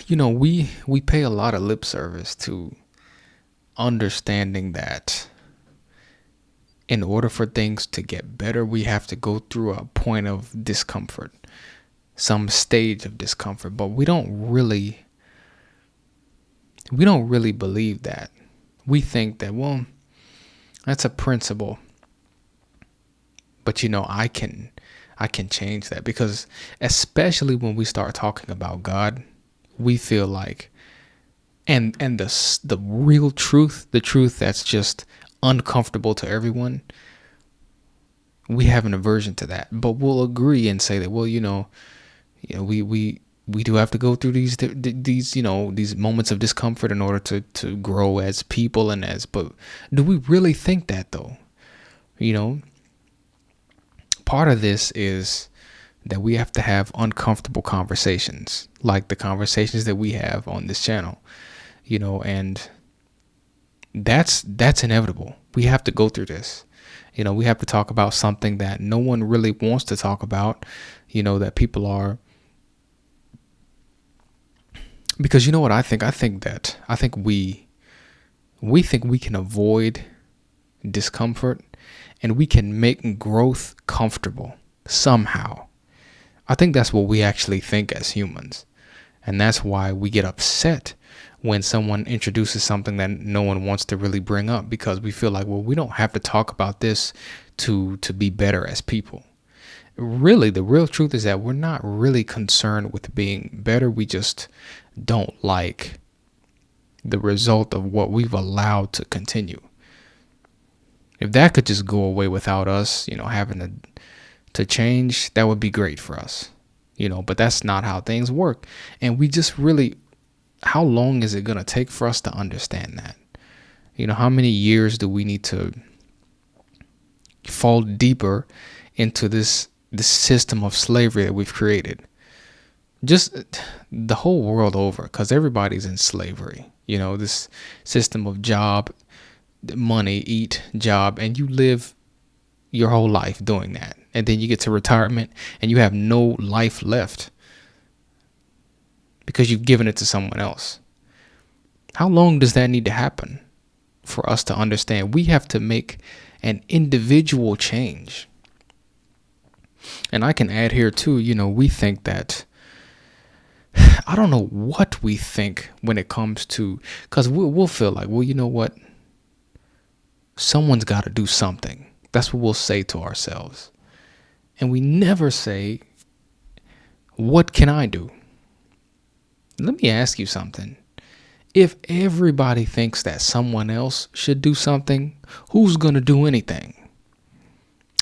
we pay a lot of lip service to understanding that in order for things to get better, we have to go through a point of discomfort, some stage of discomfort, but we don't really believe that. We think that, well, that's a principle, but I can change that, because especially when we start talking about God, we feel like, and the real truth, the truth that's just uncomfortable to everyone, we have an aversion to that. But we'll agree and say that, well, we do have to go through these moments of discomfort in order to grow as people, but do we really think that though? You know, part of this is that we have to have uncomfortable conversations, like the conversations that we have on this channel, and that's inevitable. We have to go through this. We have to talk about something that no one really wants to talk about, that people are, because you know what I think? I think we think we can avoid discomfort, and we can make growth comfortable somehow. I think that's what we actually think as humans. And that's why we get upset when someone introduces something that no one wants to really bring up, because we feel like, well, we don't have to talk about this to be better as people. Really, the real truth is that we're not really concerned with being better. We just don't like the result of what we've allowed to continue. If that could just go away without us, having to change, that would be great for us. But that's not how things work. And we just really, how long is it going to take for us to understand that? How many years do we need to fall deeper into this system of slavery that we've created? Just the whole world over, because everybody's in slavery. This system of job, money, eat, job, and you live your whole life doing that. And then you get to retirement and you have no life left because you've given it to someone else. How long does that need to happen for us to understand we have to make an individual change? And I can add here too, we think that, I don't know what we think when it comes to, because we'll feel like, well, you know what? Someone's got to do something. That's what we'll say to ourselves. And we never say, what can I do? Let me ask you something. If everybody thinks that someone else should do something, who's going to do anything?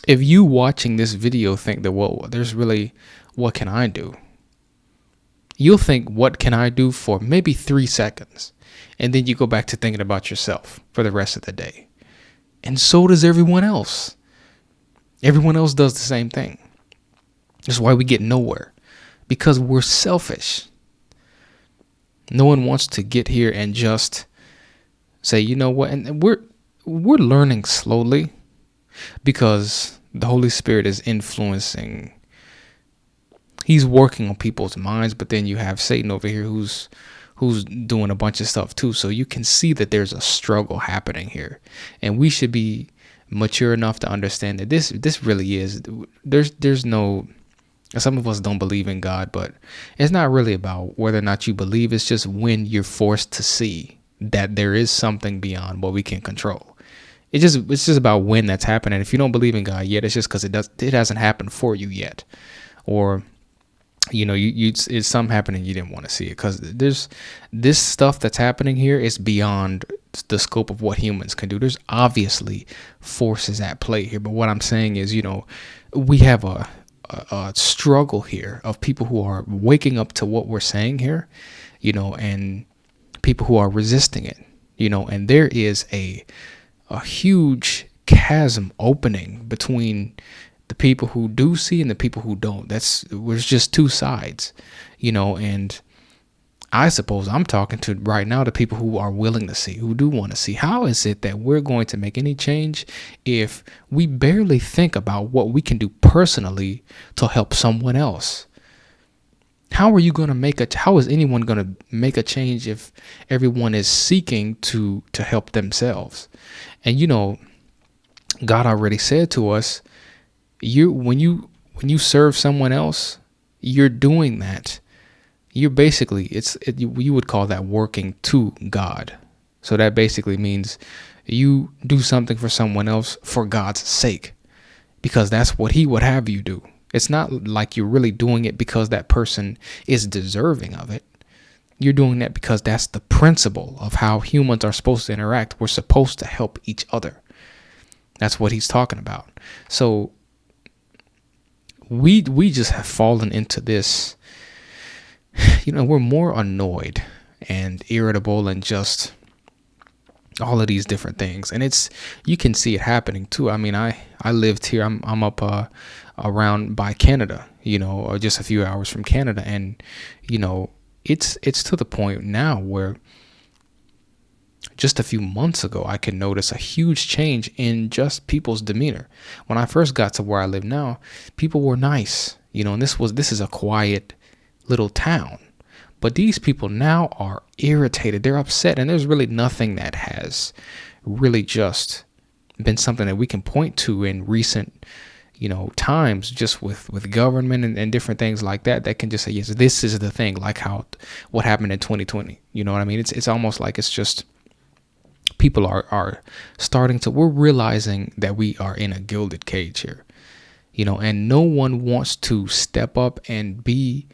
If you watching this video think that, well, there's really, what can I do? You'll think, what can I do, for maybe 3 seconds. And then you go back to thinking about yourself for the rest of the day. And so does everyone else. Everyone else does the same thing. That's why we get nowhere. Because we're selfish. No one wants to get here and just say, you know what? And we're learning slowly, because the Holy Spirit is influencing. He's working on people's minds, but then you have Satan over here who's doing a bunch of stuff too. So you can see that there's a struggle happening here, and we should be mature enough to understand that this really is. There's no. Some of us don't believe in God, but it's not really about whether or not you believe. It's just when you're forced to see that there is something beyond what we can control. It's just about when that's happening. If you don't believe in God yet, it's just because it hasn't happened for you yet, or it's something happening you didn't want to see it, because there's this stuff that's happening here is beyond the scope of what humans can do. There's obviously forces at play here, but what I'm saying is, we have a struggle here of people who are waking up to what we're saying here, and people who are resisting it, and there is a huge chasm opening between the people who do see and the people who don't. There's just two sides, and I suppose I'm talking to right now the people who are willing to see, who do want to see. How is it that we're going to make any change if we barely think about what we can do personally to help someone else? How are you going to how is anyone going to make a change if everyone is seeking to help themselves? And God already said to us, when you serve someone else, you're doing that. You're basically, you would call that working to God. So that basically means you do something for someone else for God's sake, because that's what he would have you do. It's not like you're really doing it because that person is deserving of it. You're doing that because that's the principle of how humans are supposed to interact. We're supposed to help each other. That's what he's talking about. So we just have fallen into this, we're more annoyed and irritable and just all of these different things. And you can see it happening too. I mean, I lived here. I'm up around by Canada, or just a few hours from Canada, and it's to the point now where just a few months ago I could notice a huge change in just people's demeanor. When I first got to where I live now, people were nice, and this is a quiet little town. But these people now are irritated. They're upset. And there's really nothing that has really just been something that we can point to in recent, times, just with government and different things like that can just say, yes, this is the thing, like what happened in 2020. You know what I mean? It's almost like it's just people are starting to, we're realizing that we are in a gilded cage here, and no one wants to step up and be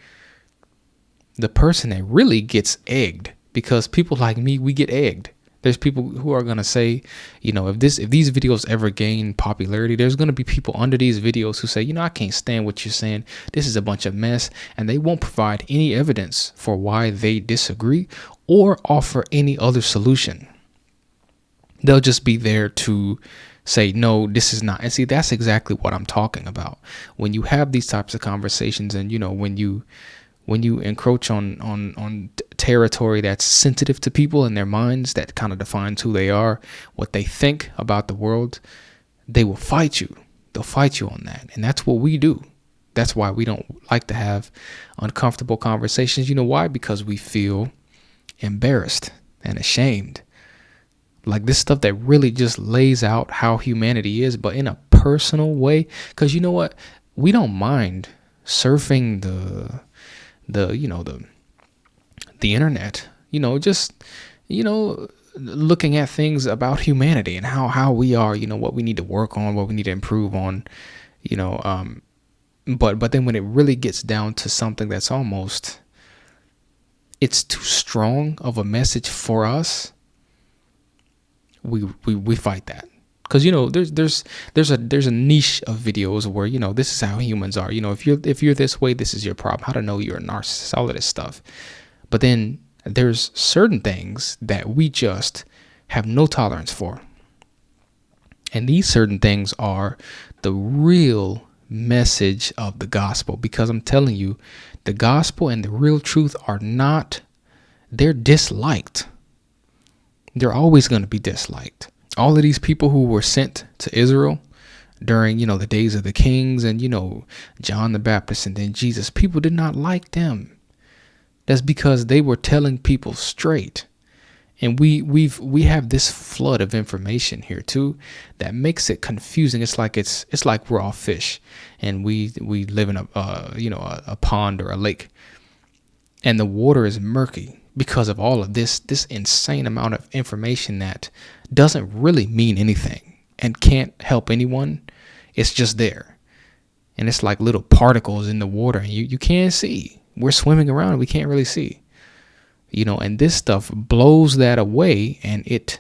the person that really gets egged, because people like me, we get egged. There's people who are going to say, if these videos ever gain popularity, there's going to be people under these videos who say, I can't stand what you're saying. This is a bunch of mess. And they won't provide any evidence for why they disagree or offer any other solution. They'll just be there to say, no, this is not. And see, that's exactly what I'm talking about. When you have these types of conversations and, when you encroach on territory that's sensitive to people and their minds, that kind of defines who they are, what they think about the world, they will fight you. They'll fight you on that. And that's what we do. That's why we don't like to have uncomfortable conversations. You know why? Because we feel embarrassed and ashamed. Like this stuff that really just lays out how humanity is, but in a personal way. Because you know what? We don't mind surfing the internet, just looking at things about humanity and how we are, what we need to work on, what we need to improve on, but then when it really gets down to something that's almost, it's too strong of a message for us, we fight that. Because there's a niche of videos where this is how humans are. If you're this way, this is your problem. How to know you're a narcissist, all of this stuff. But then there's certain things that we just have no tolerance for, and these certain things are the real message of the gospel. Because I'm telling you, the gospel and the real truth are not. They're disliked. They're always going to be disliked. All of these people who were sent to Israel during, the days of the kings and, John the Baptist and then Jesus, people did not like them. That's because they were telling people straight. And we have this flood of information here too that makes it confusing. It's like we're all fish and we live in a pond or a lake, and the water is murky because of all of this insane amount of information that doesn't really mean anything and can't help anyone. It's just there. And it's like little particles in the water, and you can't see. We're swimming around and we can't really see. And this stuff blows that away, and it's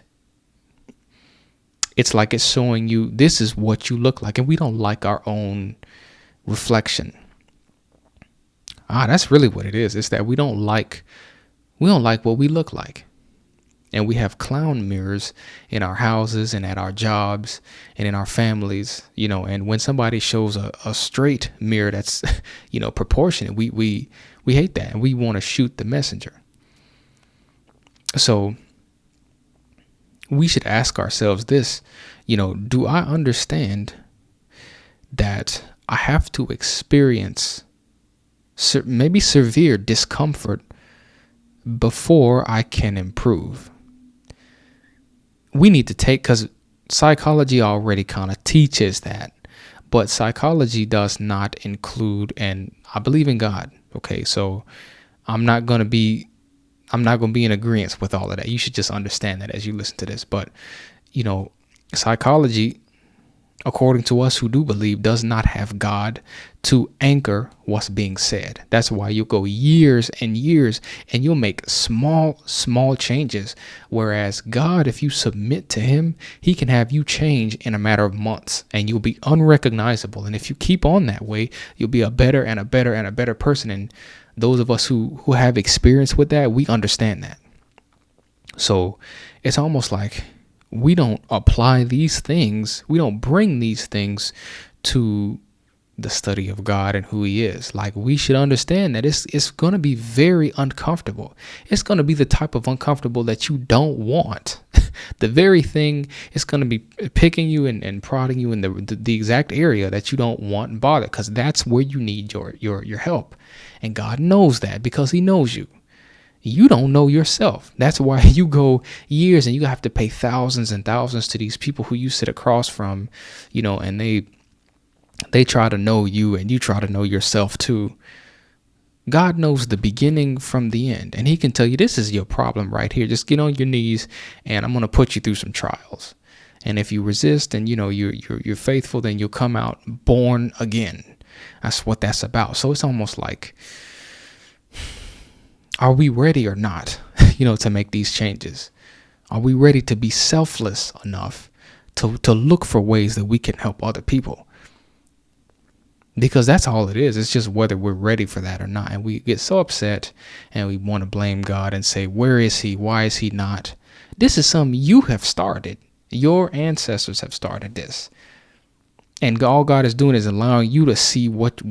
like it's showing you this is what you look like, and we don't like our own reflection. That's really what it is. It's that we don't like what we look like. And we have clown mirrors in our houses and at our jobs and in our families, and when somebody shows a straight mirror that's, proportionate, we hate that, and we want to shoot the messenger. So we should ask ourselves this, do I understand that I have to experience maybe severe discomfort before I can improve. We need to take, because psychology already kind of teaches that, but psychology does not include, and I believe in God. Okay, so I'm not going to be in agreement with all of that. You should just understand that as you listen to this. But, psychology, according to us who do believe, does not have God to anchor what's being said. That's why you'll go years and years and you'll make small changes. Whereas God, if you submit to him, he can have you change in a matter of months and you'll be unrecognizable. And if you keep on that way, you'll be a better and a better and a better person. And those of us who have experience with that, we understand that. So it's almost like we don't apply these things. We don't bring these things to the study of God and who he is. Like, we should understand that it's going to be very uncomfortable. It's going to be the type of uncomfortable that you don't want. The very thing is going to be picking you and prodding you in the exact area that you don't want and bother, because that's where you need your help. And God knows that because he knows you. You don't know yourself. That's why you go years and you have to pay thousands and thousands to these people who you sit across from, and they try to know you and you try to know yourself too. God knows the beginning from the end, and he can tell you, this is your problem right here. Just get on your knees and I'm going to put you through some trials. And if you resist and you're faithful, then you'll come out born again. That's what that's about. So it's almost like, are we ready or not, to make these changes? Are we ready to be selfless enough to look for ways that we can help other people? Because that's all it is. It's just whether we're ready for that or not. And we get so upset and we want to blame God and say, where is he? Why is he not? This is something you have started. Your ancestors have started this. And all God is doing is allowing you to see what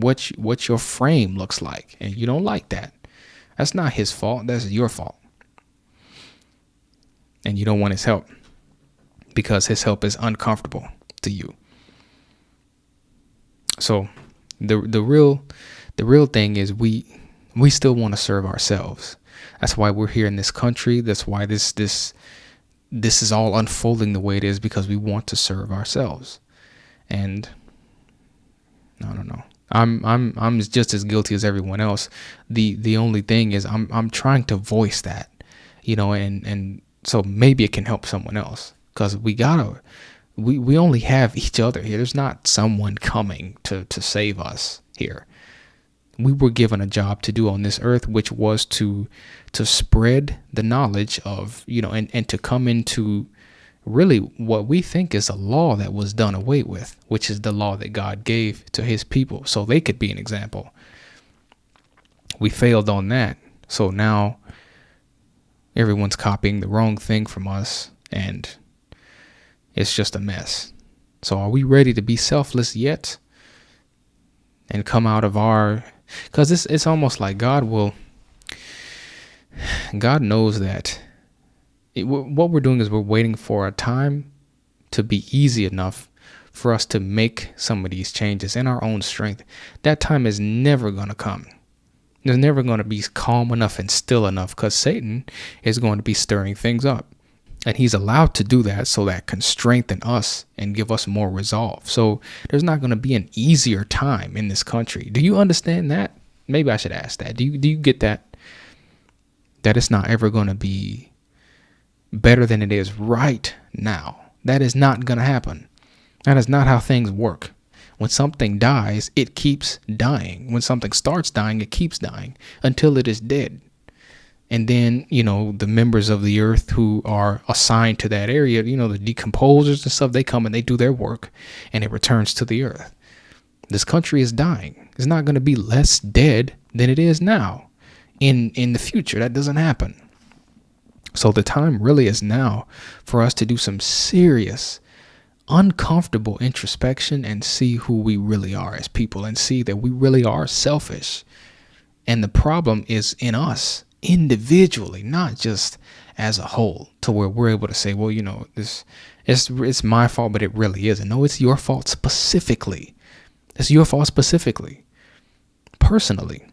your frame looks like. And you don't like that. That's not his fault. That's your fault. And you don't want his help because his help is uncomfortable to you. So the real thing is we still want to serve ourselves. That's why we're here in this country. That's why this is all unfolding the way it is, because we want to serve ourselves. And I don't know. I'm just as guilty as everyone else. The only thing is I'm trying to voice that, and so maybe it can help someone else, because we only have each other here. There's not someone coming to save us here. We were given a job to do on this earth, which was to spread the knowledge of, and to come into really what we think is a law that was done away with, which is the law that God gave to his people so they could be an example. We failed on that. So now everyone's copying the wrong thing from us, and it's just a mess. So are we ready to be selfless yet and come out of because it's almost like God knows that what we're doing is we're waiting for a time to be easy enough for us to make some of these changes in our own strength. That time is never going to come. There's never going to be calm enough and still enough, because Satan is going to be stirring things up. And he's allowed to do that so that can strengthen us and give us more resolve. So there's not going to be an easier time in this country. Do you understand that? Maybe I should ask that. Do you get that? That it's not ever going to be better than it is right now. That is not going to happen. That is not how things work. When something dies, it keeps dying. When something starts dying, it keeps dying until it is dead. And then, the members of the earth who are assigned to that area, the decomposers and stuff, they come and they do their work and it returns to the earth. This country is dying. It's not going to be less dead than it is now. In the future, that doesn't happen. So the time really is now for us to do some serious, uncomfortable introspection and see who we really are as people, and see that we really are selfish. And the problem is in us individually, not just as a whole, to where we're able to say, well, it's my fault, but it really isn't. No, it's your fault specifically. It's your fault specifically, personally.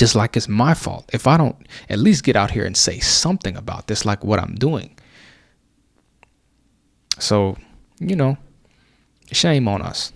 just like it's my fault if I don't at least get out here and say something about this, like what I'm doing. So, shame on us.